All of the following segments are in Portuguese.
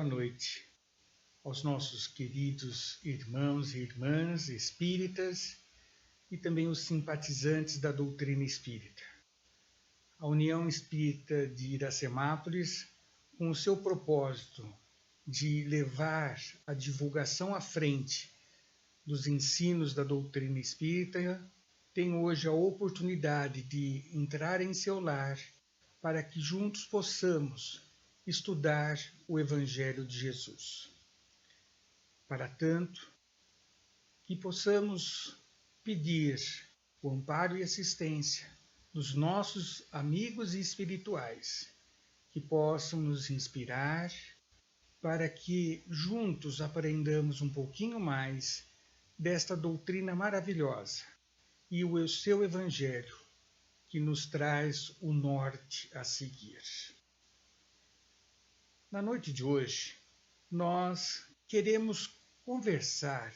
noite aos nossos queridos irmãos e irmãs espíritas e também os simpatizantes da doutrina espírita. A União Espírita de Iracemápolis, com o seu propósito de levar a divulgação à frente dos ensinos da doutrina espírita, tem hoje a oportunidade de entrar em seu lar para que juntos possamos estudar o Evangelho de Jesus. Para tanto, que possamos pedir o amparo e assistência dos nossos amigos espirituais, que possam nos inspirar para que juntos aprendamos um pouquinho mais desta doutrina maravilhosa e o seu Evangelho, que nos traz o norte a seguir. Na noite de hoje, nós queremos conversar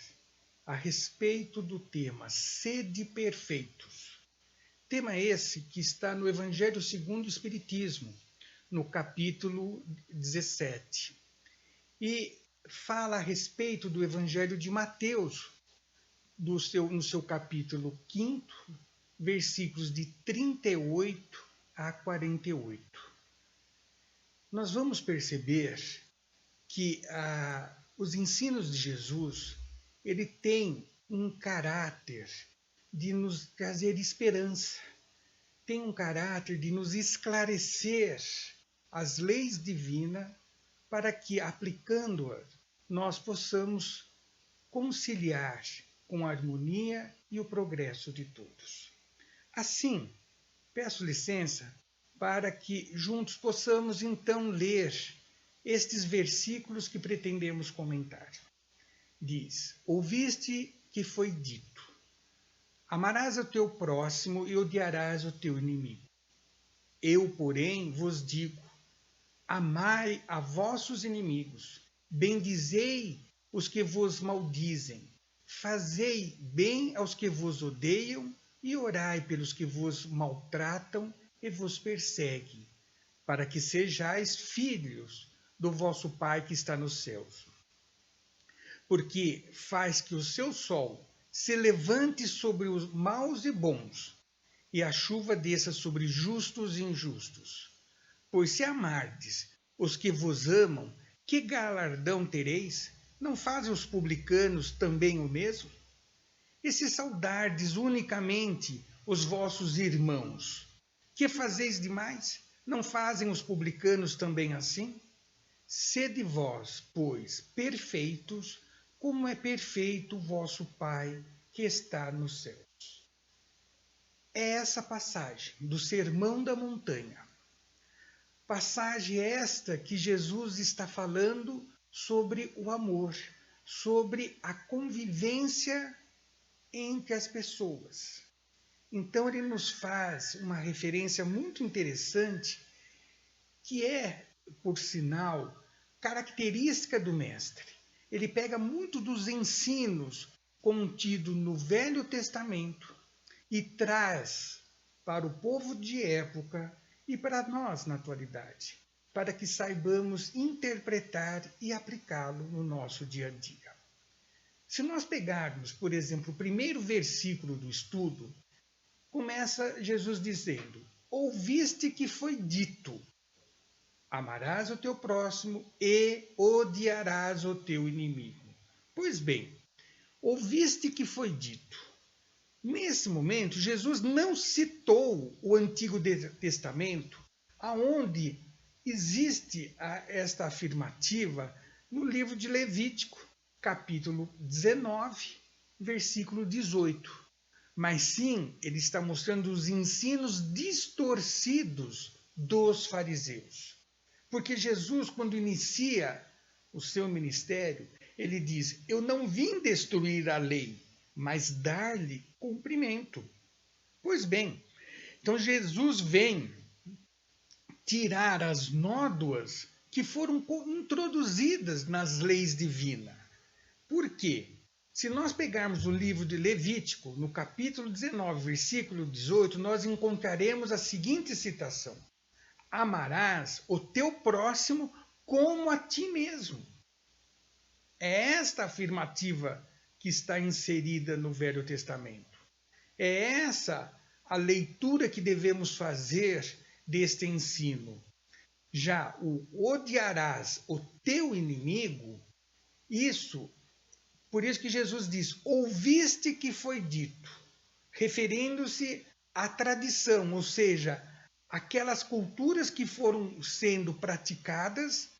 a respeito do tema Sede Perfeitos. Tema esse que está no Evangelho segundo o Espiritismo, no capítulo 17. E fala a respeito do Evangelho de Mateus, no seu capítulo 5, versículos de 38 a 48. Nós vamos perceber que os ensinos de Jesus, ele tem um caráter de nos trazer esperança, tem um caráter de nos esclarecer as leis divinas para que, aplicando-as, nós possamos conciliar com a harmonia e o progresso de todos. Assim, peço licença para que juntos possamos então ler estes versículos que pretendemos comentar. Diz: ouviste que foi dito, amarás o teu próximo e odiarás o teu inimigo. Eu, porém, vos digo, amai a vossos inimigos, bendizei os que vos maldizem, fazei bem aos que vos odeiam e orai pelos que vos maltratam e vos perseguem, para que sejais filhos do vosso Pai que está nos céus. Porque faz que o seu sol se levante sobre os maus e bons, e a chuva desça sobre justos e injustos. Pois se amardes os que vos amam, que galardão tereis? Não fazem os publicanos também o mesmo? E se saudardes unicamente os vossos irmãos, que fazeis demais? Não fazem os publicanos também assim? Sede vós, pois, perfeitos, como é perfeito o vosso Pai que está nos céus. É essa passagem do Sermão da Montanha. Passagem esta que Jesus está falando sobre o amor, sobre a convivência entre as pessoas. Então ele nos faz uma referência muito interessante, que é, por sinal, característica do Mestre. Ele pega muito dos ensinos contidos no Velho Testamento e traz para o povo de época e para nós na atualidade, para que saibamos interpretar e aplicá-lo no nosso dia a dia. Se nós pegarmos, por exemplo, o primeiro versículo do estudo, começa Jesus dizendo: ouviste que foi dito, amarás o teu próximo e odiarás o teu inimigo. Pois bem, ouviste que foi dito. Nesse momento, Jesus não citou o Antigo Testamento, aonde existe esta afirmativa no livro de Levítico, capítulo 19, versículo 18. Mas sim, ele está mostrando os ensinos distorcidos dos fariseus. Porque Jesus, quando inicia o seu ministério, ele diz: eu não vim destruir a lei, mas dar-lhe cumprimento. Pois bem, então Jesus vem tirar as nódoas que foram introduzidas nas leis divinas. Por quê? Se nós pegarmos o livro de Levítico, no capítulo 19, versículo 18, nós encontraremos a seguinte citação: amarás o teu próximo como a ti mesmo. É esta afirmativa que está inserida no Velho Testamento. É essa a leitura que devemos fazer deste ensino. Já o odiarás o teu inimigo, por isso que Jesus diz, ouviste que foi dito, referindo-se à tradição, ou seja, aquelas culturas que foram sendo praticadas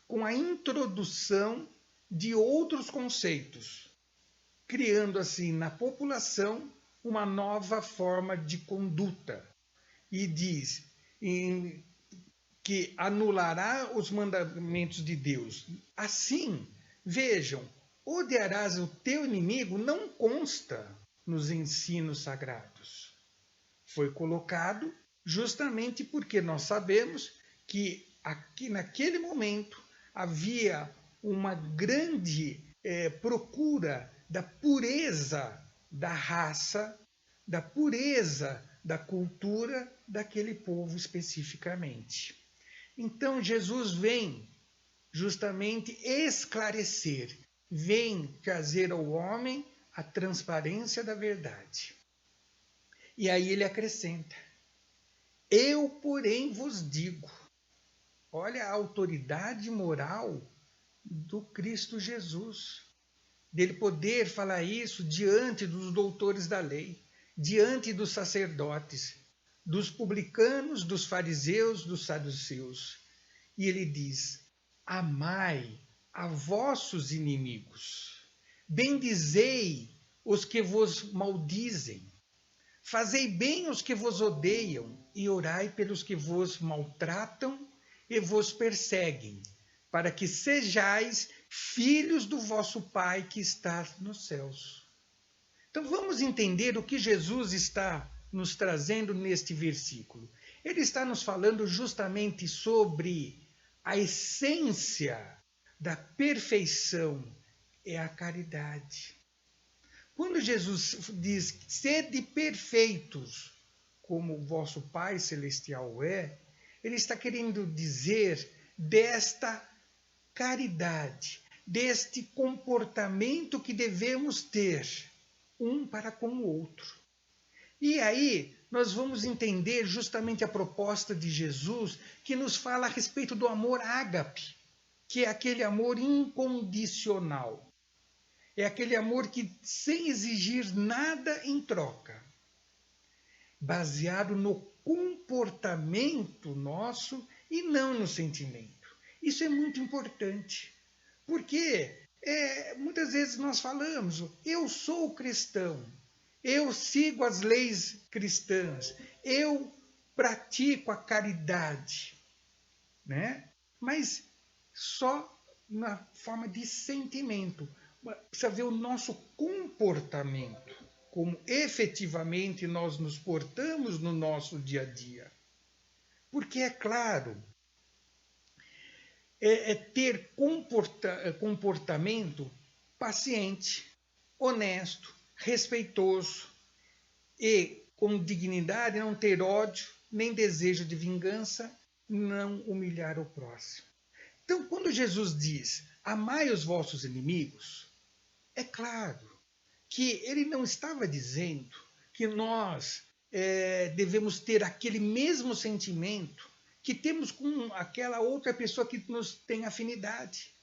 com a introdução de outros conceitos, criando assim na população uma nova forma de conduta. E diz que anulará os mandamentos de Deus. Assim, vejam, odiarás o teu inimigo não consta nos ensinos sagrados. Foi colocado justamente porque nós sabemos que aqui naquele momento havia uma grande procura da pureza da raça, da pureza da cultura daquele povo especificamente. Então Jesus vem justamente esclarecer, vem trazer ao homem a transparência da verdade. E aí ele acrescenta, eu, porém, vos digo, olha a autoridade moral do Cristo Jesus, dele poder falar isso diante dos doutores da lei, diante dos sacerdotes, dos publicanos, dos fariseus, dos saduceus. E ele diz, amai a vossos inimigos, bendizei os que vos maldizem, fazei bem aos que vos odeiam e orai pelos que vos maltratam e vos perseguem, para que sejais filhos do vosso Pai que está nos céus. Então vamos entender o que Jesus está nos trazendo neste versículo. Ele está nos falando justamente sobre a essência da perfeição, é a caridade. Quando Jesus diz, sede perfeitos, como o vosso Pai Celestial é, ele está querendo dizer desta caridade, deste comportamento que devemos ter um para com o outro. E aí nós vamos entender justamente a proposta de Jesus que nos fala a respeito do amor ágape, que é aquele amor incondicional. É aquele amor que sem exigir nada em troca, baseado no comportamento nosso e não no sentimento. Isso é muito importante, porque muitas vezes nós falamos, eu sou cristão, eu sigo as leis cristãs, eu pratico a caridade, né? Mas só na forma de sentimento. Precisa ver o nosso comportamento, como efetivamente nós nos portamos no nosso dia a dia. Porque, é claro, ter comportamento paciente, honesto, respeitoso e com dignidade, não ter ódio, nem desejo de vingança, não humilhar o próximo. Então, quando Jesus diz, amai os vossos inimigos, é claro que ele não estava dizendo que nós devemos ter aquele mesmo sentimento que temos com aquela outra pessoa que nos tem afinidade,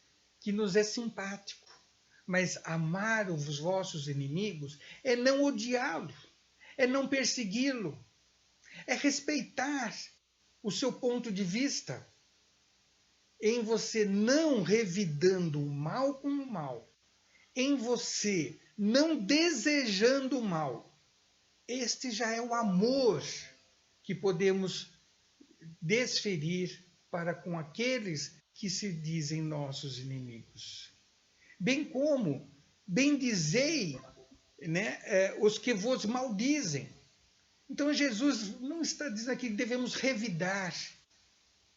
que nos é simpático. Mas amar os vossos inimigos é não odiá-lo, é não persegui-lo, é respeitar o seu ponto de vista, em você não revidando o mal com o mal, em você não desejando o mal. Este já é o amor que podemos desferir para com aqueles que se dizem nossos inimigos. Bem como bendizei, né, os que vos maldizem. Então Jesus não está dizendo aqui que devemos revidar,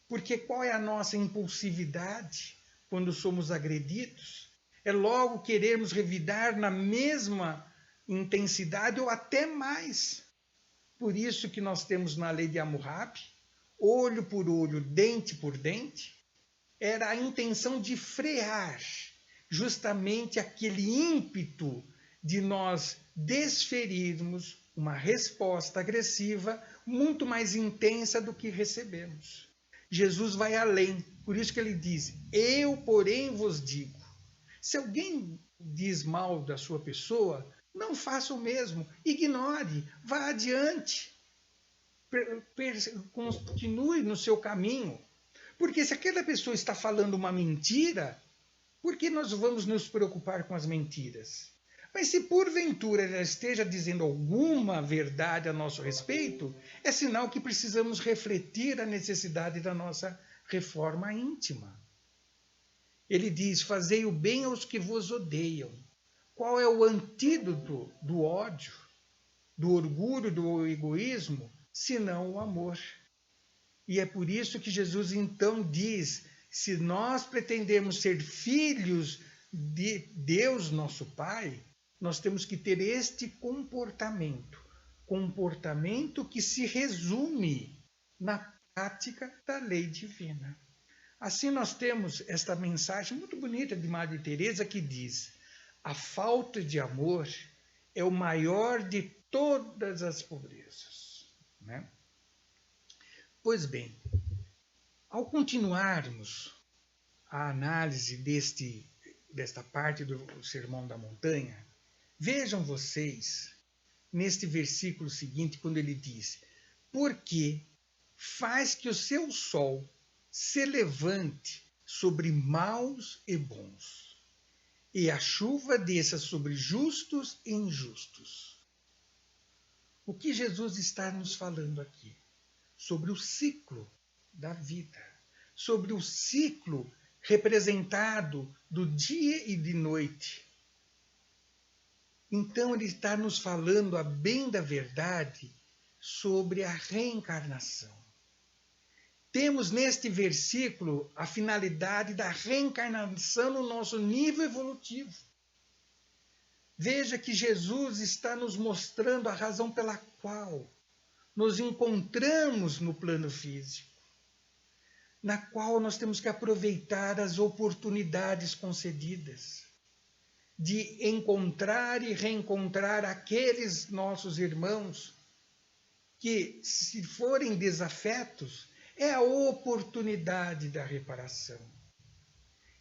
porque qual é a nossa impulsividade quando somos agredidos? É logo querermos revidar na mesma intensidade ou até mais. Por isso que nós temos na lei de Hammurabi, olho por olho, dente por dente, era a intenção de frear justamente aquele ímpeto de nós desferirmos uma resposta agressiva muito mais intensa do que recebemos. Jesus vai além, por isso que ele diz: eu, porém, vos digo. Se alguém diz mal da sua pessoa, não faça o mesmo, ignore, vá adiante, continue no seu caminho. Porque se aquela pessoa está falando uma mentira, por que nós vamos nos preocupar com as mentiras? Mas se porventura ela esteja dizendo alguma verdade a nosso respeito, é sinal que precisamos refletir a necessidade da nossa reforma íntima. Ele diz: fazei o bem aos que vos odeiam. Qual é o antídoto do ódio, do orgulho, do egoísmo, senão o amor? E é por isso que Jesus então diz: se nós pretendemos ser filhos de Deus, nosso Pai, nós temos que ter este comportamento que se resume na prática da lei divina. Assim nós temos esta mensagem muito bonita de Madre Teresa que diz: a falta de amor é o maior de todas as pobrezas, né? Pois bem, ao continuarmos a análise desta parte do Sermão da Montanha, vejam vocês, neste versículo seguinte, quando ele diz: porque faz que o seu sol se levante sobre maus e bons, e a chuva desça sobre justos e injustos. O que Jesus está nos falando aqui? Sobre o ciclo da vida, sobre o ciclo representado do dia e de noite. Então ele está nos falando, a bem da verdade, sobre a reencarnação. Temos neste versículo a finalidade da reencarnação no nosso nível evolutivo. Veja que Jesus está nos mostrando a razão pela qual nos encontramos no plano físico, na qual nós temos que aproveitar as oportunidades concedidas de encontrar e reencontrar aqueles nossos irmãos que, se forem desafetos, é a oportunidade da reparação.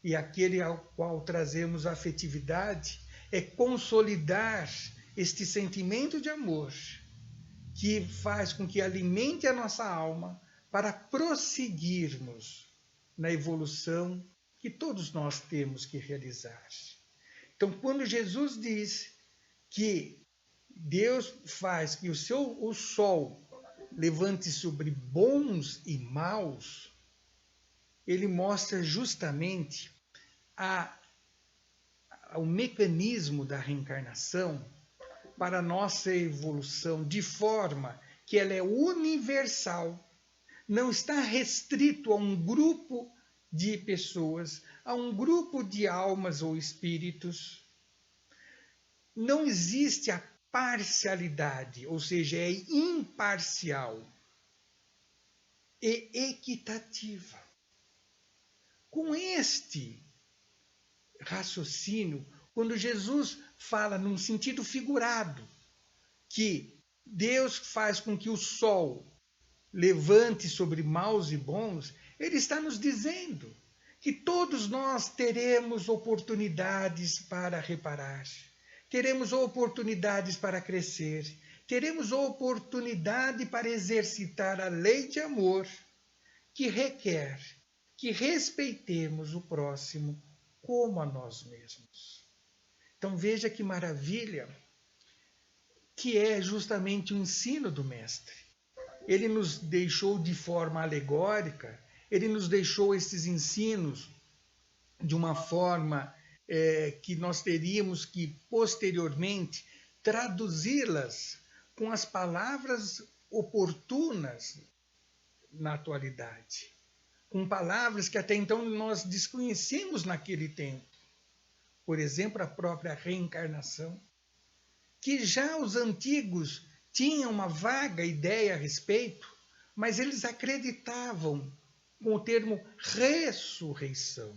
E aquele ao qual trazemos afetividade é consolidar este sentimento de amor que faz com que alimente a nossa alma para prosseguirmos na evolução que todos nós temos que realizar. Então, quando Jesus diz que Deus faz que o sol levante sobre bons e maus, ele mostra justamente o mecanismo da reencarnação para a nossa evolução, de forma que ela é universal, não está restrito a um grupo de pessoas, a um grupo de almas ou espíritos. Não existe a parcialidade, ou seja, é imparcial e equitativa. Com este raciocínio, quando Jesus fala num sentido figurado, que Deus faz com que o sol levante sobre maus e bons, ele está nos dizendo que todos nós teremos oportunidades para reparar, teremos oportunidades para crescer, teremos oportunidade para exercitar a lei de amor que requer que respeitemos o próximo como a nós mesmos. Então veja que maravilha que é justamente o ensino do Mestre. Ele nos deixou de forma alegórica, ele nos deixou esses ensinos de uma forma que nós teríamos que posteriormente traduzi-las com as palavras oportunas na atualidade, com palavras que até então nós desconhecíamos naquele tempo. Por exemplo, a própria reencarnação, que já os antigos tinham uma vaga ideia a respeito, mas eles acreditavam com o termo ressurreição.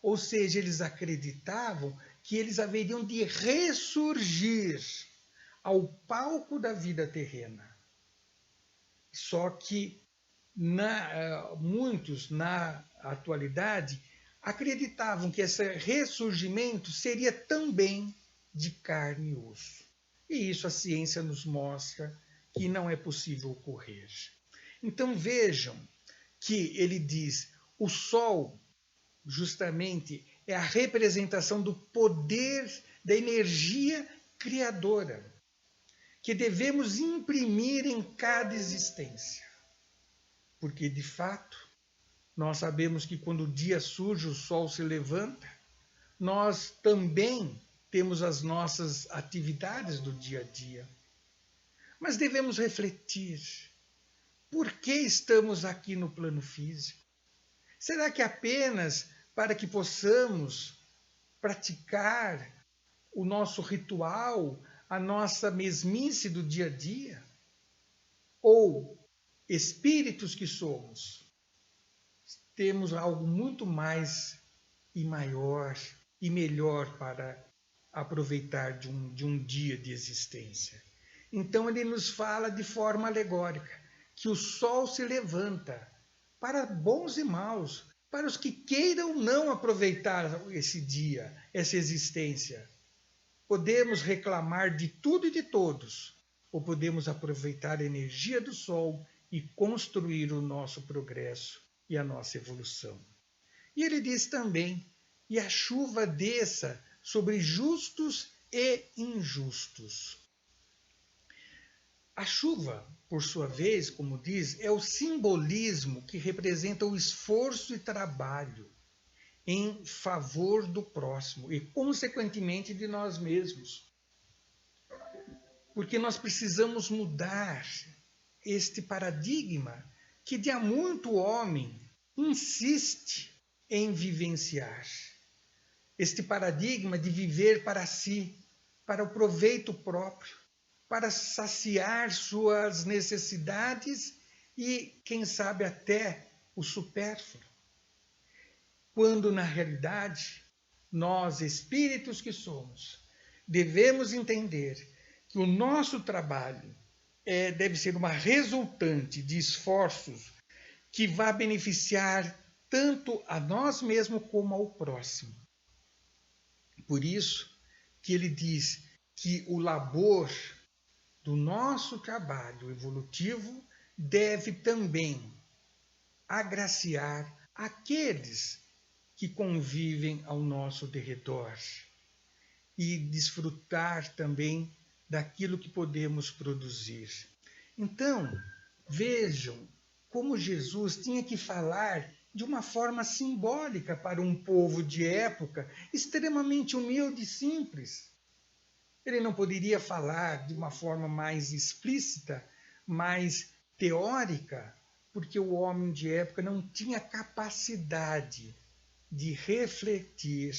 Ou seja, eles acreditavam que eles haveriam de ressurgir ao palco da vida terrena. Só que muitos, na atualidade, acreditavam que esse ressurgimento seria também de carne e osso. E isso a ciência nos mostra que não é possível ocorrer. Então vejam que ele diz, o sol justamente é a representação do poder, da energia criadora, que devemos imprimir em cada existência. Porque, de fato, nós sabemos que quando o dia surge, o sol se levanta, nós também temos as nossas atividades do dia a dia. Mas devemos refletir, por que estamos aqui no plano físico? Será que apenas para que possamos praticar o nosso ritual, a nossa mesmice do dia a dia? Ou, espíritos que somos, temos algo muito mais e maior e melhor para aproveitar de um dia de existência? Então ele nos fala de forma alegórica que o sol se levanta para bons e maus, para os que queiram não aproveitar esse dia, essa existência. Podemos reclamar de tudo e de todos, ou podemos aproveitar a energia do sol e construir o nosso progresso e a nossa evolução. E ele diz também, e a chuva desça sobre justos e injustos. A chuva, por sua vez, como diz, é o simbolismo que representa o esforço e trabalho em favor do próximo e, consequentemente, de nós mesmos. Porque nós precisamos mudar este paradigma que de há muito o homem insiste em vivenciar. Este paradigma de viver para si, para o proveito próprio, para saciar suas necessidades e, quem sabe, até o supérfluo. Quando, na realidade, nós, espíritos que somos, devemos entender que o nosso trabalho deve ser uma resultante de esforços que vá beneficiar tanto a nós mesmos como ao próximo. Por isso que ele diz que o labor do nosso trabalho evolutivo deve também agraciar aqueles que convivem ao nosso derredor e desfrutar também daquilo que podemos produzir. Então, vejam como Jesus tinha que falar de uma forma simbólica para um povo de época extremamente humilde e simples. Ele não poderia falar de uma forma mais explícita, mais teórica, porque o homem de época não tinha capacidade de refletir,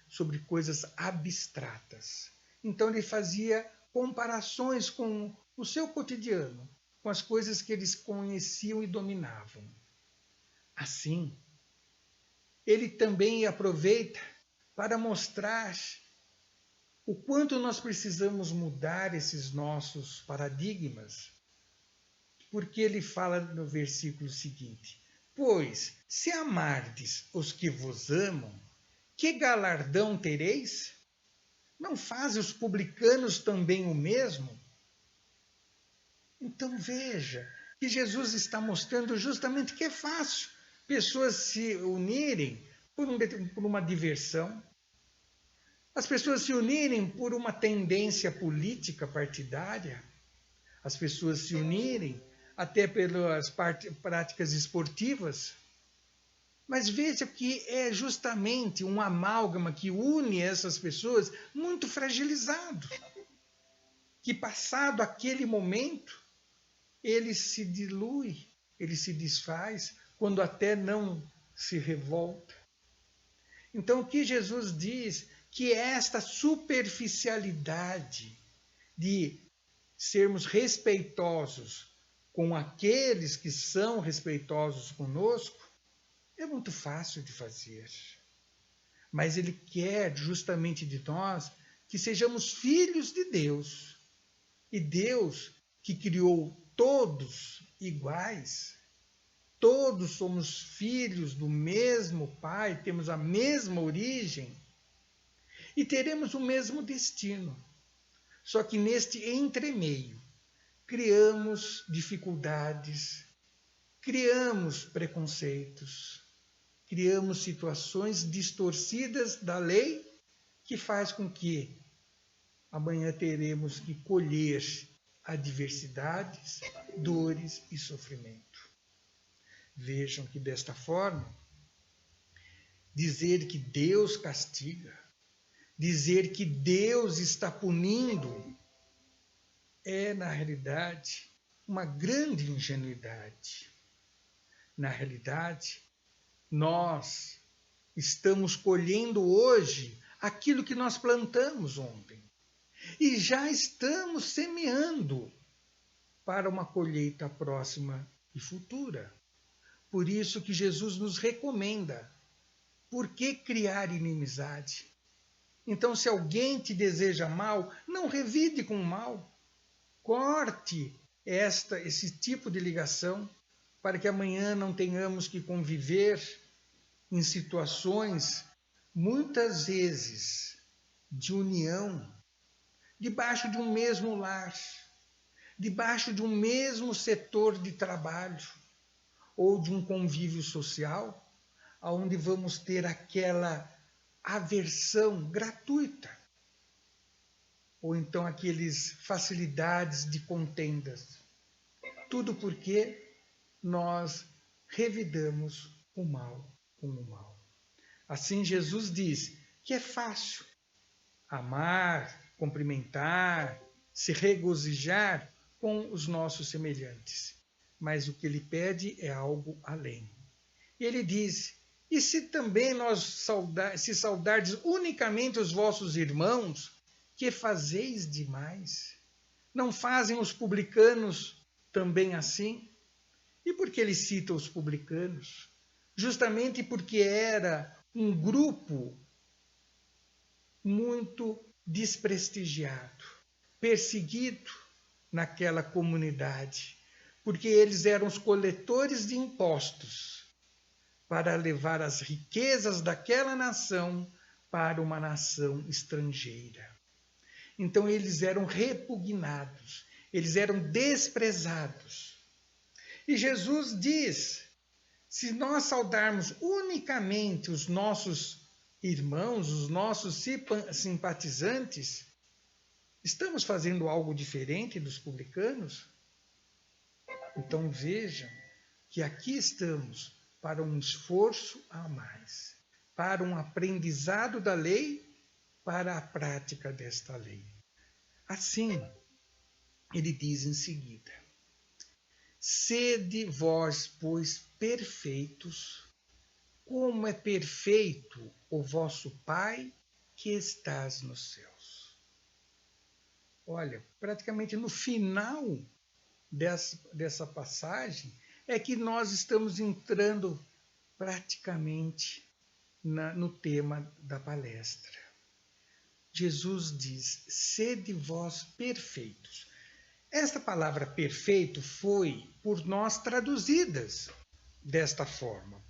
sobre coisas abstratas. Então ele fazia comparações com o seu cotidiano, com as coisas que eles conheciam e dominavam. Assim, ele também aproveita para mostrar o quanto nós precisamos mudar esses nossos paradigmas, porque ele fala no versículo seguinte: pois, se amardes os que vos amam, que galardão tereis? Não fazem os publicanos também o mesmo? Então veja que Jesus está mostrando justamente que é fácil pessoas se unirem por uma diversão, as pessoas se unirem por uma tendência política partidária, as pessoas se unirem até pelas práticas esportivas. Mas veja que é justamente um amálgama que une essas pessoas muito fragilizado, que passado aquele momento, ele se dilui, ele se desfaz, quando até não se revolta. Então o que Jesus diz que esta superficialidade de sermos respeitosos com aqueles que são respeitosos conosco, é muito fácil de fazer. Mas Ele quer justamente de nós que sejamos filhos de Deus. E Deus, que criou todos iguais, todos somos filhos do mesmo Pai, temos a mesma origem e teremos o mesmo destino. Só que neste entremeio, criamos dificuldades, criamos preconceitos, criamos situações distorcidas da lei que faz com que amanhã teremos que colher adversidades, dores e sofrimento. Vejam que desta forma, dizer que Deus castiga, dizer que Deus está punindo, é, na realidade, uma grande ingenuidade. Na realidade, nós estamos colhendo hoje aquilo que nós plantamos ontem. E já estamos semeando para uma colheita próxima e futura. Por isso que Jesus nos recomenda. Por que criar inimizade? Então, se alguém te deseja mal, não revide com mal. Corte esse tipo de ligação para que amanhã não tenhamos que conviver em situações, muitas vezes, de união, debaixo de um mesmo lar, debaixo de um mesmo setor de trabalho ou de um convívio social, onde vamos ter aquela aversão gratuita, ou então aquelas facilidades de contendas. Tudo porque nós revidamos o mal com o mal. Assim Jesus diz que é fácil amar, cumprimentar, se regozijar com os nossos semelhantes. Mas o que ele pede é algo além. E ele diz: e se também se saudardes unicamente os vossos irmãos, que fazeis demais? Não fazem os publicanos também assim? E por que ele cita os publicanos? Justamente porque era um grupo muito desprestigiado, perseguido naquela comunidade, porque eles eram os coletores de impostos para levar as riquezas daquela nação para uma nação estrangeira. Então eles eram repugnados, eles eram desprezados. E Jesus diz: se nós saudarmos unicamente os nossos irmãos, os nossos simpatizantes, estamos fazendo algo diferente dos publicanos? Então vejam que aqui estamos para um esforço a mais, para um aprendizado da lei, para a prática desta lei. Assim, ele diz em seguida: sede vós, pois, perfeitos, como é perfeito o vosso Pai que estás nos céus. Olha, praticamente no final dessa passagem é que nós estamos entrando praticamente no tema da palestra. Jesus diz: sede vós perfeitos. Esta palavra perfeito foi por nós traduzidas desta forma.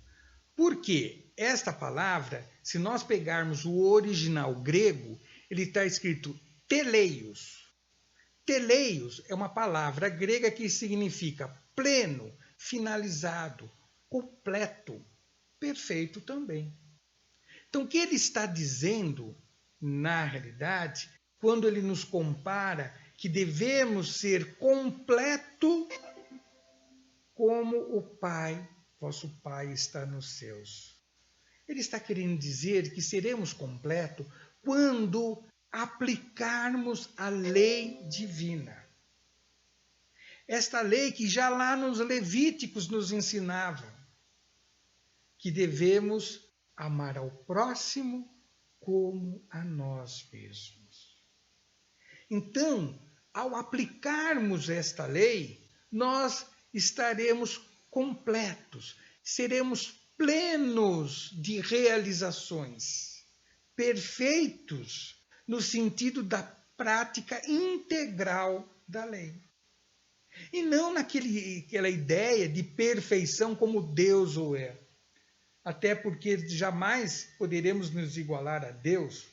Porque esta palavra, se nós pegarmos o original grego, ele está escrito teleios. Teleios é uma palavra grega que significa pleno, finalizado, completo, perfeito também. Então, o que ele está dizendo, na realidade, quando ele nos compara que devemos ser completo como o Pai, vosso Pai está nos céus. Ele está querendo dizer que seremos completos quando aplicarmos a lei divina. Esta lei que já lá nos Levíticos nos ensinava que devemos amar ao próximo como a nós mesmos. Então, ao aplicarmos esta lei, nós estaremos completos, seremos plenos de realizações, perfeitos no sentido da prática integral da lei. E não naquela ideia de perfeição como Deus o é. Até porque jamais poderemos nos igualar a Deus.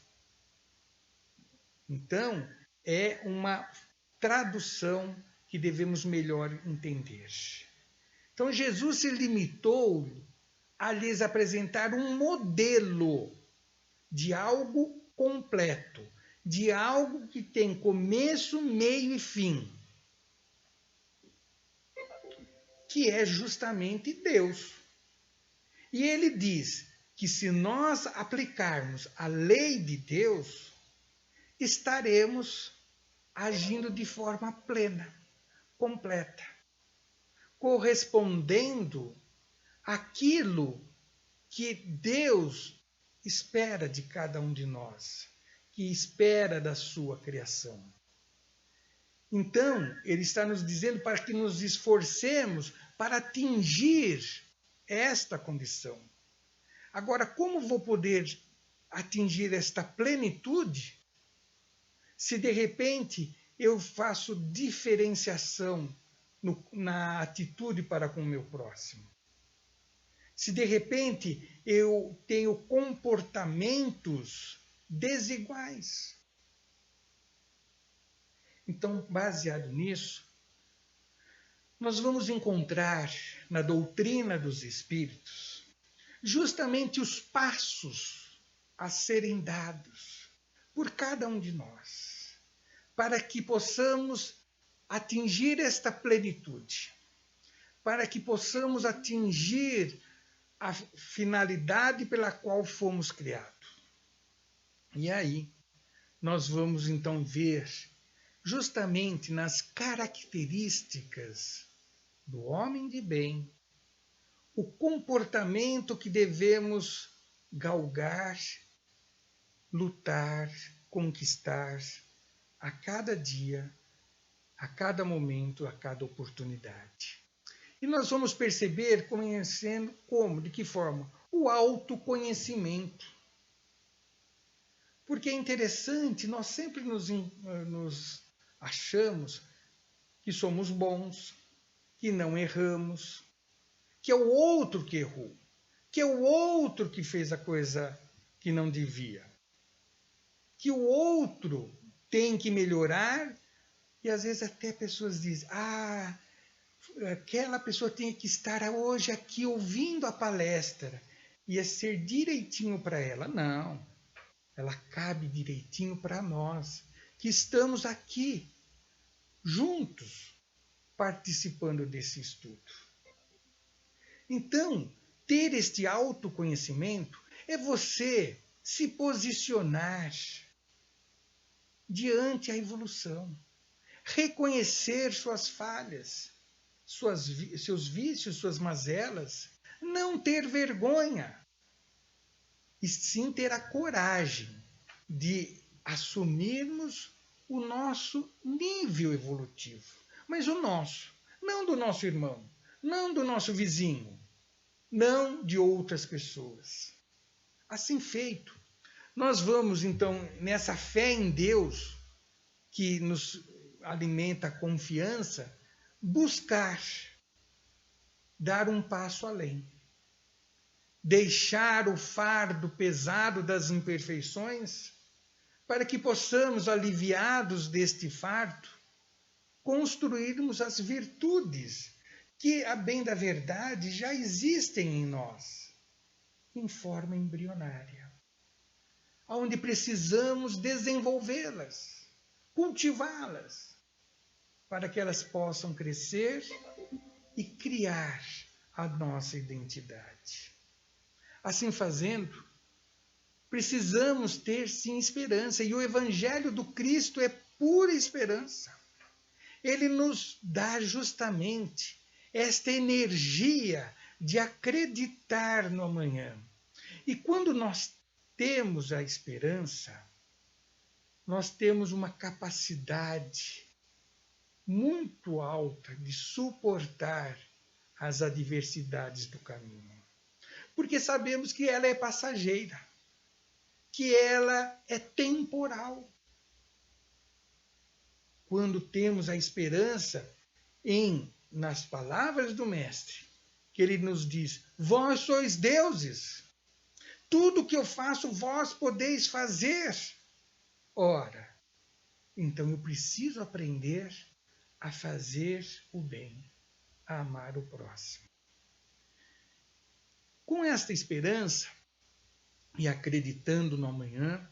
Então, é uma tradução que devemos melhor entender. Então, Jesus se limitou a lhes apresentar um modelo de algo completo, de algo que tem começo, meio e fim, que é justamente Deus. E ele diz que se nós aplicarmos a lei de Deus, estaremos agindo de forma plena, completa, correspondendo àquilo que Deus espera de cada um de nós, que espera da sua criação. Então, ele está nos dizendo para que nos esforcemos para atingir esta condição. Agora, como vou poder atingir esta plenitude se de repente eu faço diferenciação na atitude para com o meu próximo? Se de repente eu tenho comportamentos desiguais? Então, baseado nisso, nós vamos encontrar na doutrina dos Espíritos justamente os passos a serem dados por cada um de nós, para que possamos atingir esta plenitude, para que possamos atingir a finalidade pela qual fomos criados. E aí, nós vamos então ver justamente nas características do homem de bem o comportamento que devemos galgar, lutar, conquistar a cada dia, a cada momento, a cada oportunidade. E nós vamos perceber, conhecendo como, de que forma? O autoconhecimento. Porque é interessante, nós sempre nos achamos que somos bons, que não erramos, que é o outro que errou, que é o outro que fez a coisa que não devia, que o outro tem que melhorar, e às vezes até pessoas dizem, aquela pessoa tem que estar hoje aqui ouvindo a palestra, ia ser direitinho para ela. Não, ela cabe direitinho para nós, que estamos aqui, juntos, participando desse estudo. Então, ter este autoconhecimento é você se posicionar diante a evolução, reconhecer suas falhas, seus vícios, suas mazelas, não ter vergonha, e sim ter a coragem de assumirmos o nosso nível evolutivo, mas o nosso, não do nosso irmão, não do nosso vizinho, não de outras pessoas. Assim feito, nós vamos então, nessa fé em Deus, que nos alimenta a confiança, buscar dar um passo além. Deixar o fardo pesado das imperfeições, para que possamos, aliviados deste fardo, construirmos as virtudes que, a bem da verdade, já existem em nós, em forma embrionária, onde precisamos desenvolvê-las, cultivá-las, para que elas possam crescer e criar a nossa identidade. Assim fazendo, precisamos ter sim esperança, e o Evangelho do Cristo é pura esperança. Ele nos dá justamente esta energia de acreditar no amanhã. E quando nós temos a esperança, nós temos uma capacidade muito alta de suportar as adversidades do caminho. Porque sabemos que ela é passageira, que ela é temporal. Quando temos a esperança nas palavras do Mestre, que ele nos diz: vós sois deuses, tudo que eu faço vós podeis fazer. Ora, então eu preciso aprender a fazer o bem, a amar o próximo. Com esta esperança e acreditando no amanhã,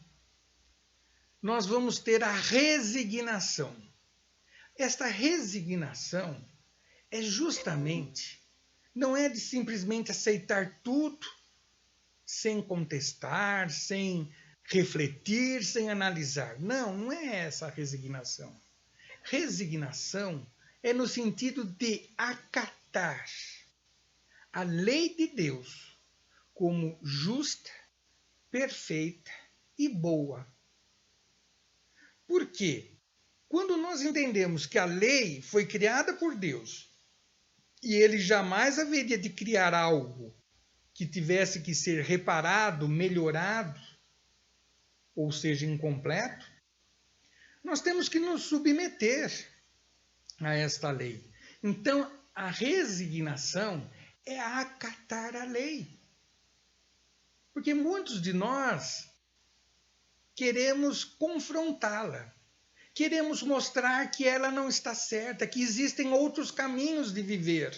nós vamos ter a resignação. Esta resignação é justamente, não é de simplesmente aceitar tudo sem contestar, sem refletir, sem analisar. Não, não é essa a resignação. Resignação é no sentido de acatar a lei de Deus como justa, perfeita e boa. Por quê? Quando nós entendemos que a lei foi criada por Deus e ele jamais haveria de criar algo que tivesse que ser reparado, melhorado, ou seja, incompleto, nós temos que nos submeter a esta lei. Então, a resignação é acatar a lei. Porque muitos de nós queremos confrontá-la. Queremos mostrar que ela não está certa, que existem outros caminhos de viver.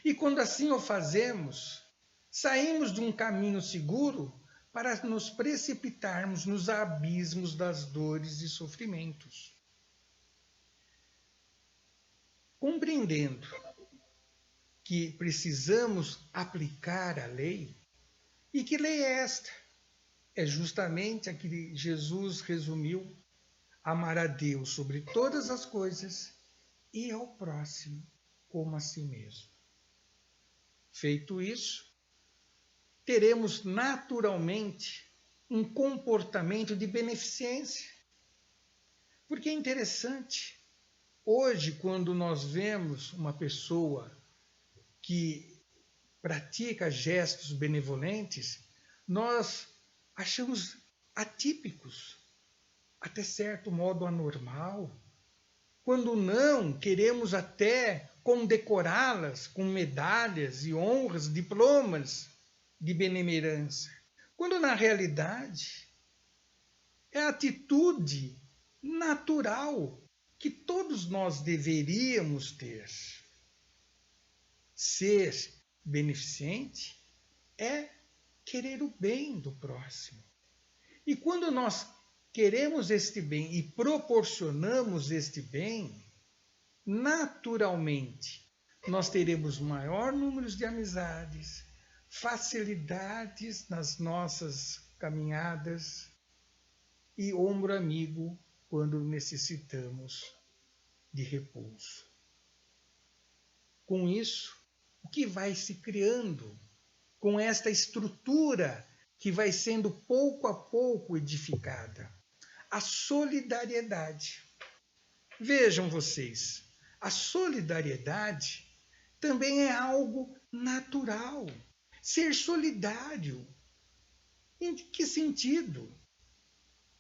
E quando assim o fazemos, saímos de um caminho seguro para nos precipitarmos nos abismos das dores e sofrimentos. Compreendendo que precisamos aplicar a lei, e que lei é esta? É justamente a que Jesus resumiu: amar a Deus sobre todas as coisas e ao próximo como a si mesmo. Feito isso, teremos naturalmente um comportamento de beneficência. Porque é interessante, hoje, quando nós vemos uma pessoa que pratica gestos benevolentes, nós achamos atípicos, até certo modo anormal. Quando não, queremos até condecorá-las com medalhas e honras, diplomas de benemerência. Quando na realidade é a atitude natural que todos nós deveríamos ter. Ser beneficente é querer o bem do próximo. E quando nós queremos este bem e proporcionamos este bem, naturalmente nós teremos maior número de amizades, facilidades nas nossas caminhadas e ombro amigo quando necessitamos de repouso. Com isso, o que vai se criando com esta estrutura que vai sendo pouco a pouco edificada? A solidariedade. Vejam vocês, a solidariedade também é algo natural. Ser solidário. Em que sentido?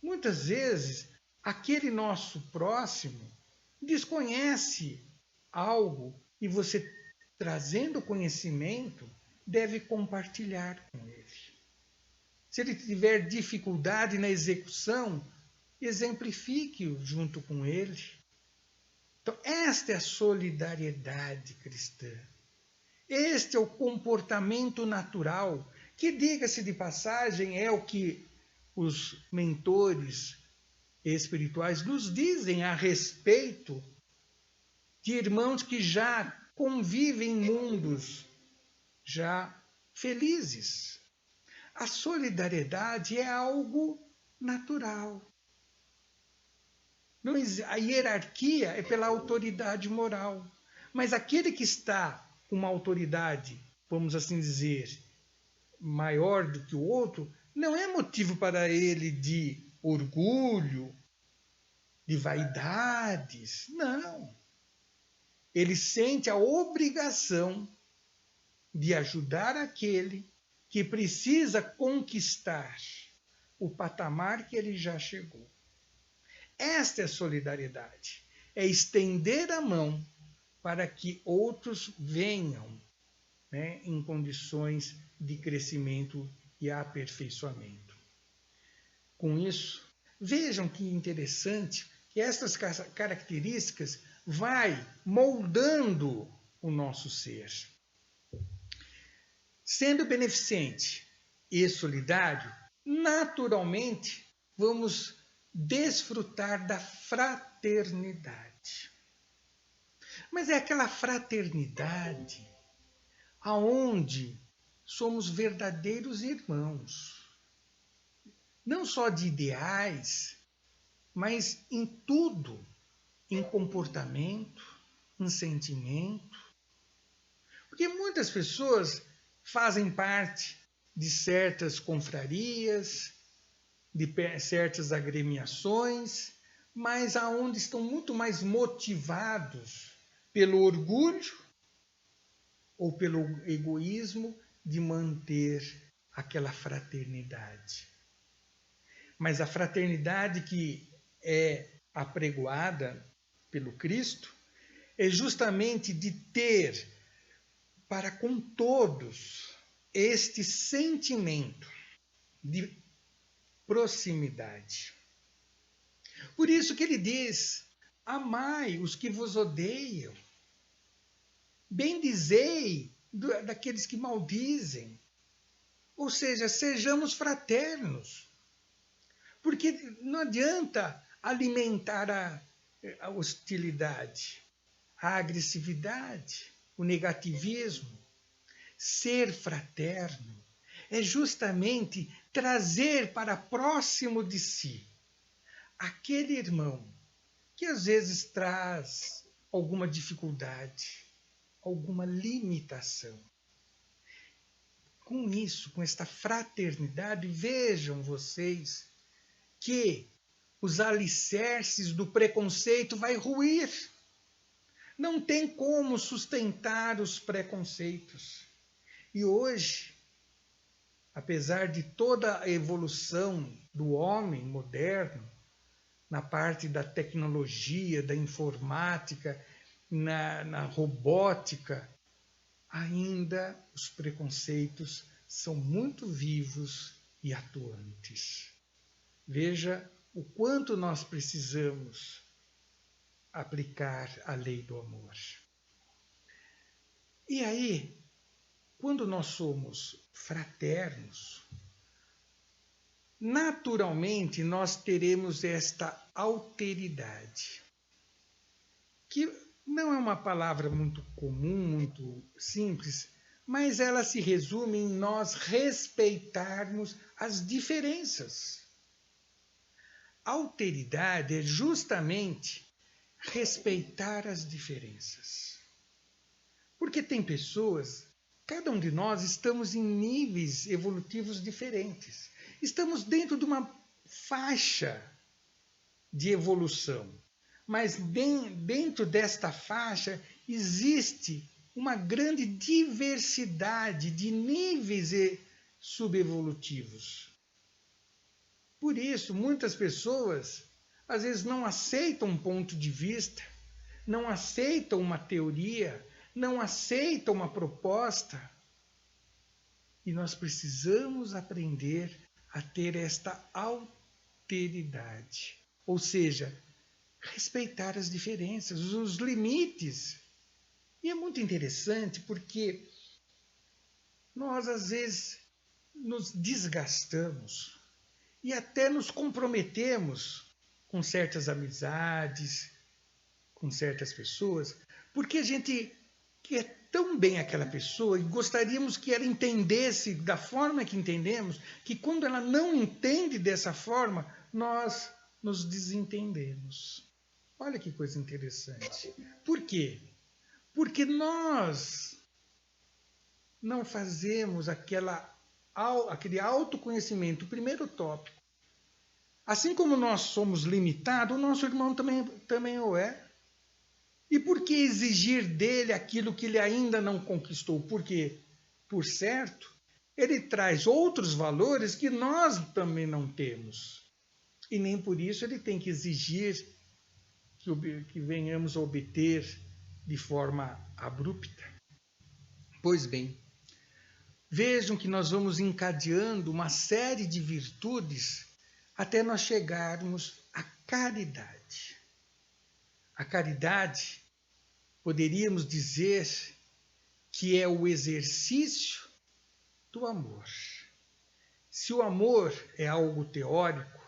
Muitas vezes, aquele nosso próximo desconhece algo e você, trazendo conhecimento, deve compartilhar com ele. Se ele tiver dificuldade na execução, exemplifique-o junto com ele. Então, esta é a solidariedade cristã. Este é o comportamento natural, que, diga-se de passagem, é o que os mentores espirituais nos dizem a respeito de irmãos que já convivem em mundos já felizes. A solidariedade é algo natural. A hierarquia é pela autoridade moral. Mas aquele que está com uma autoridade, vamos assim dizer, maior do que o outro, não é motivo para ele de orgulho, de vaidades. Não. ele sente a obrigação de ajudar aquele que precisa conquistar o patamar que ele já chegou. Esta é solidariedade. É estender a mão para que outros venham, né, em condições de crescimento e aperfeiçoamento. Com isso, vejam que interessante que estas características vai moldando o nosso ser. Sendo beneficente e solidário, naturalmente vamos desfrutar da fraternidade. Mas é aquela fraternidade aonde somos verdadeiros irmãos. Não só de ideais, mas em tudo, em comportamento, em sentimento. Porque muitas pessoas fazem parte de certas confrarias, de certas agremiações, mas aonde estão muito mais motivados pelo orgulho ou pelo egoísmo de manter aquela fraternidade. Mas a fraternidade que é apregoada pelo Cristo é justamente de ter para com todos este sentimento de proximidade. Por isso que ele diz: amai os que vos odeiam, bendizei daqueles que maldizem. Ou seja, sejamos fraternos. Porque não adianta alimentar a hostilidade, a agressividade, o negativismo. Ser fraterno é justamente trazer para próximo de si aquele irmão que às vezes traz alguma dificuldade, alguma limitação. Com isso, com esta fraternidade, vejam vocês que os alicerces do preconceito vai ruir. Não tem como sustentar os preconceitos. E hoje, apesar de toda a evolução do homem moderno, na parte da tecnologia, da informática, na robótica, ainda os preconceitos são muito vivos e atuantes. Veja o quanto nós precisamos aplicar a lei do amor. E aí, quando nós somos fraternos, naturalmente nós teremos esta alteridade, que não é uma palavra muito comum, muito simples, mas ela se resume em nós respeitarmos as diferenças. Alteridade é justamente respeitar as diferenças. Porque tem pessoas, cada um de nós estamos em níveis evolutivos diferentes. Estamos dentro de uma faixa de evolução. Mas dentro desta faixa existe uma grande diversidade de níveis subevolutivos. Por isso, muitas pessoas às vezes não aceitam um ponto de vista, não aceitam uma teoria, não aceitam uma proposta. E nós precisamos aprender a ter esta alteridade, ou seja, respeitar as diferenças, os limites. E é muito interessante porque nós às vezes nos desgastamos e até nos comprometemos com certas amizades, com certas pessoas, porque a gente quer tão bem aquela pessoa e gostaríamos que ela entendesse da forma que entendemos, que quando ela não entende dessa forma, nós nos desentendemos. Olha que coisa interessante. Por quê? Porque nós não fazemos aquele autoconhecimento, o primeiro tópico. Assim como nós somos limitados, o nosso irmão também o é. E por que exigir dele aquilo que ele ainda não conquistou? Porque, por certo, ele traz outros valores que nós também não temos. E nem por isso ele tem que exigir que venhamos a obter de forma abrupta. Pois bem, vejam que nós vamos encadeando uma série de virtudes até nós chegarmos à caridade. A caridade, poderíamos dizer que é o exercício do amor. Se o amor é algo teórico,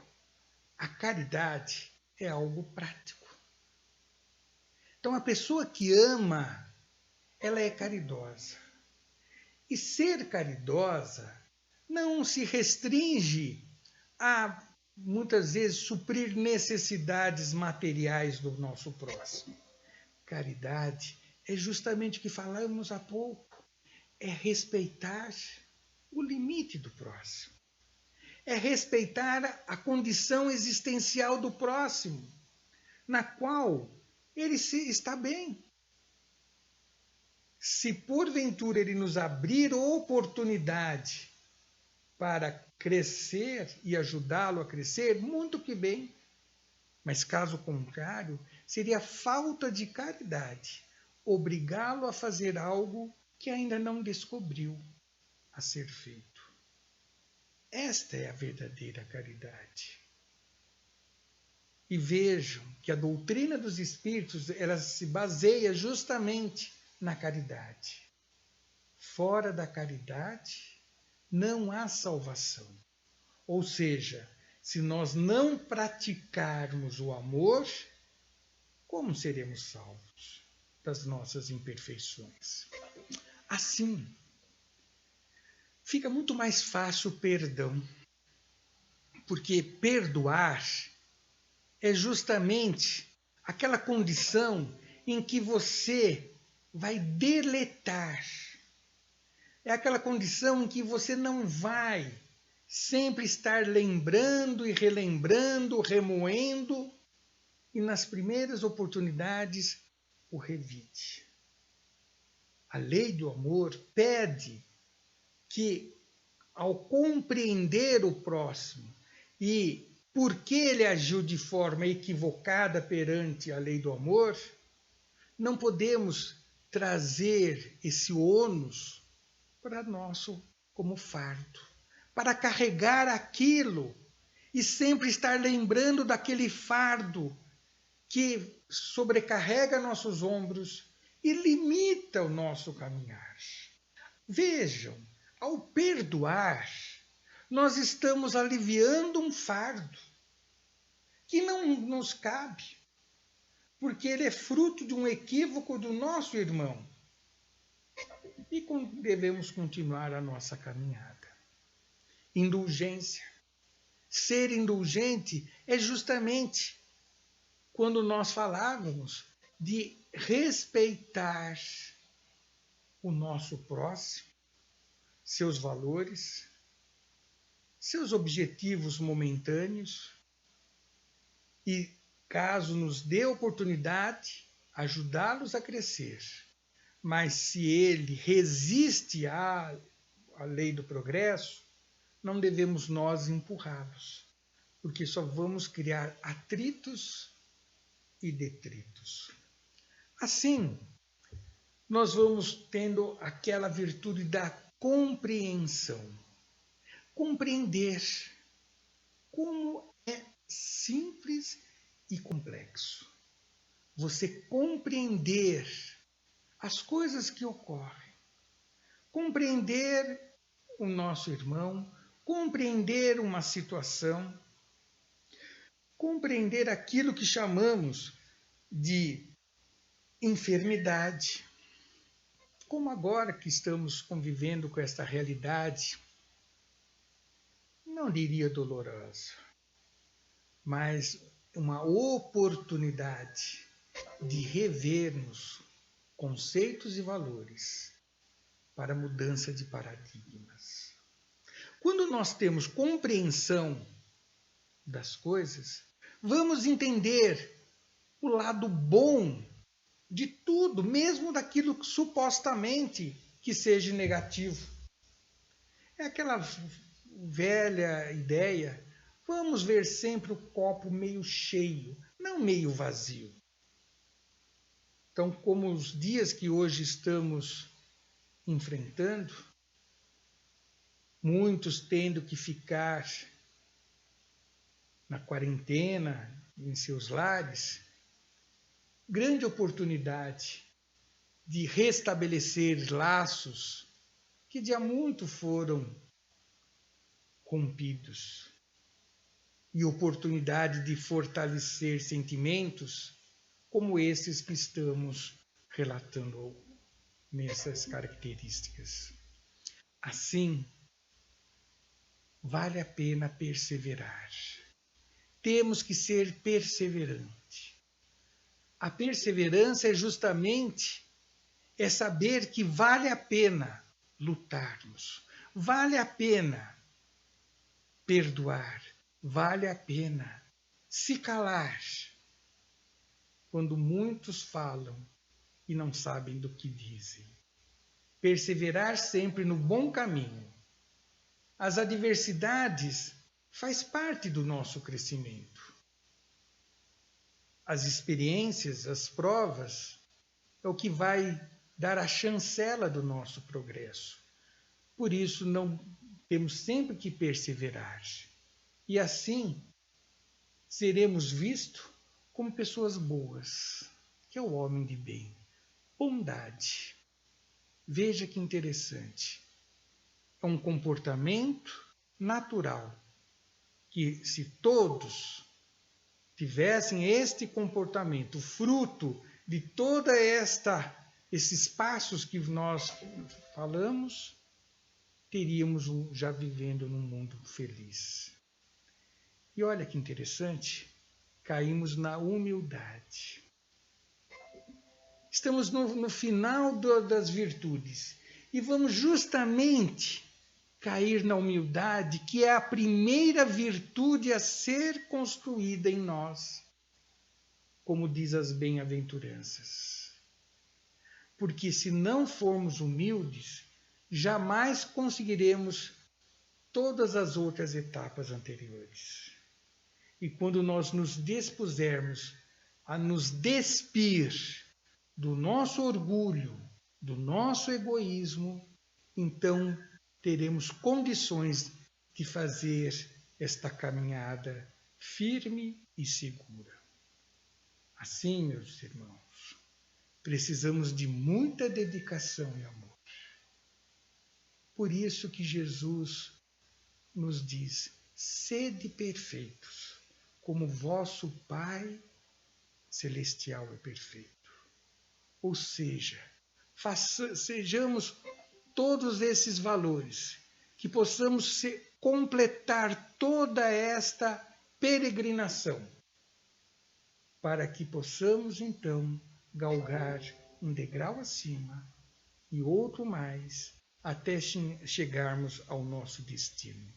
a caridade é algo prático. Então, a pessoa que ama, ela é caridosa. E ser caridosa não se restringe a, muitas vezes, suprir necessidades materiais do nosso próximo. Caridade é justamente o que falamos há pouco, é respeitar o limite do próximo. É respeitar a condição existencial do próximo, na qual ele está bem. Se porventura ele nos abrir oportunidade para crescer e ajudá-lo a crescer, muito que bem. Mas caso contrário, seria falta de caridade obrigá-lo a fazer algo que ainda não descobriu a ser feito. Esta é a verdadeira caridade. E vejam que a doutrina dos Espíritos ela se baseia justamente na caridade. Fora da caridade não há salvação. Ou seja, se nós não praticarmos o amor, como seremos salvos das nossas imperfeições? Assim, fica muito mais fácil o perdão, porque perdoar é justamente aquela condição em que você vai deletar. É aquela condição em que você não vai sempre estar lembrando e relembrando, remoendo, e nas primeiras oportunidades o revide. A lei do amor pede que, ao compreender o próximo e por que ele agiu de forma equivocada perante a lei do amor, não podemos trazer esse ônus para nosso como fardo, para carregar aquilo e sempre estar lembrando daquele fardo que sobrecarrega nossos ombros e limita o nosso caminhar. Vejam, ao perdoar, nós estamos aliviando um fardo que não nos cabe, porque ele é fruto de um equívoco do nosso irmão. E devemos continuar a nossa caminhada. Indulgência. Ser indulgente é justamente quando nós falávamos de respeitar o nosso próximo, seus valores, seus objetivos momentâneos e, caso nos dê oportunidade, ajudá-los a crescer. Mas se ele resiste à lei do progresso, não devemos nós empurrá-los, porque só vamos criar atritos e detritos. Assim, nós vamos tendo aquela virtude da compreensão. Compreender como é simples e complexo. Você compreender as coisas que ocorrem. Compreender o nosso irmão, compreender uma situação, compreender aquilo que chamamos de enfermidade. Como agora que estamos convivendo com esta realidade, não diria dolorosa, mas uma oportunidade de revermos conceitos e valores para mudança de paradigmas. Quando nós temos compreensão das coisas, vamos entender o lado bom de tudo, mesmo daquilo que supostamente que seja negativo. É aquela velha ideia, vamos ver sempre o copo meio cheio, não meio vazio. Então, como os dias que hoje estamos enfrentando, muitos tendo que ficar na quarentena, em seus lares, grande oportunidade de restabelecer laços que de há muito foram rompidos e oportunidade de fortalecer sentimentos como esses que estamos relatando nessas características. Assim, vale a pena perseverar. Temos que ser perseverantes. A perseverança é justamente saber que vale a pena lutarmos, vale a pena perdoar, vale a pena se calar quando muitos falam e não sabem do que dizem. Perseverar sempre no bom caminho. As adversidades faz parte do nosso crescimento. As experiências, as provas, é o que vai dar a chancela do nosso progresso. Por isso, não temos sempre que perseverar. E assim, seremos vistos como pessoas boas, que é o homem de bem. Bondade. Veja que interessante. É um comportamento natural que, se todos tivessem este comportamento, fruto de toda esses passos que nós falamos, teríamos já vivendo num mundo feliz. E olha que interessante, caímos na humildade. Estamos no final das virtudes e vamos justamente cair na humildade, que é a primeira virtude a ser construída em nós, como diz as bem-aventuranças. Porque se não formos humildes, jamais conseguiremos todas as outras etapas anteriores. E quando nós nos dispusermos a nos despir do nosso orgulho, do nosso egoísmo, então teremos condições de fazer esta caminhada firme e segura. Assim, meus irmãos, precisamos de muita dedicação e amor. Por isso que Jesus nos diz: sede perfeitos, como vosso Pai Celestial é perfeito. Ou seja, sejamos todos esses valores, que possamos completar toda esta peregrinação, para que possamos então galgar um degrau acima e outro mais, até chegarmos ao nosso destino.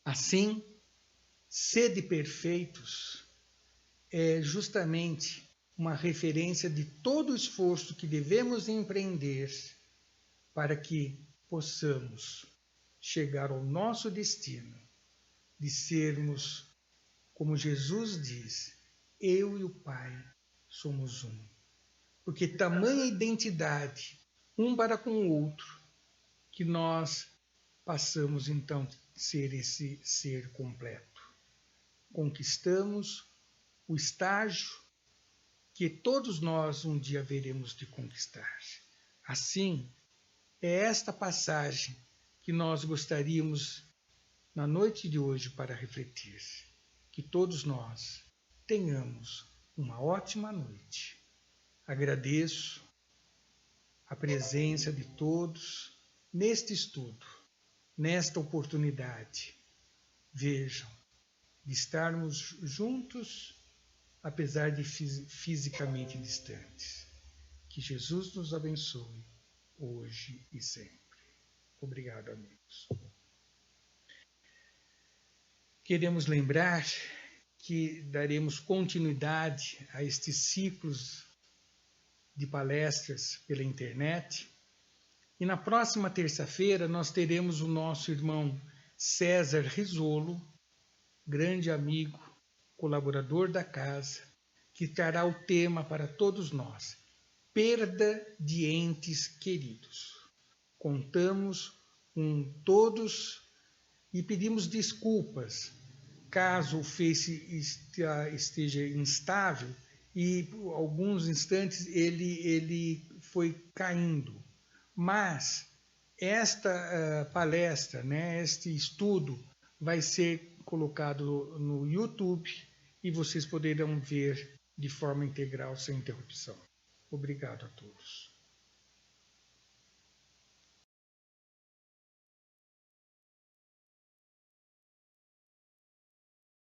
Assim, sede perfeitos é justamente uma referência de todo o esforço que devemos empreender para que possamos chegar ao nosso destino, de sermos, como Jesus diz, eu e o Pai somos um. Porque tamanha identidade, um para com o outro, que nós passamos então a ser esse ser completo. Conquistamos o estágio que todos nós um dia veremos de conquistar. Assim, é esta passagem que nós gostaríamos, na noite de hoje, para refletir. Que todos nós tenhamos uma ótima noite. Agradeço a presença de todos neste estudo, nesta oportunidade. Vejam, de estarmos juntos, apesar de fisicamente distantes. Que Jesus nos abençoe, hoje e sempre. Obrigado, amigos. Queremos lembrar que daremos continuidade a estes ciclos de palestras pela internet. E na próxima terça-feira nós teremos o nosso irmão César Risolo, grande amigo, colaborador da casa, que trará o tema para todos nós: perda de entes queridos. Contamos com todos e pedimos desculpas caso o Face esteja instável e por alguns instantes ele foi caindo. Mas esta palestra, este estudo vai ser colocado no YouTube e vocês poderão ver de forma integral, sem interrupção. Obrigado a todos.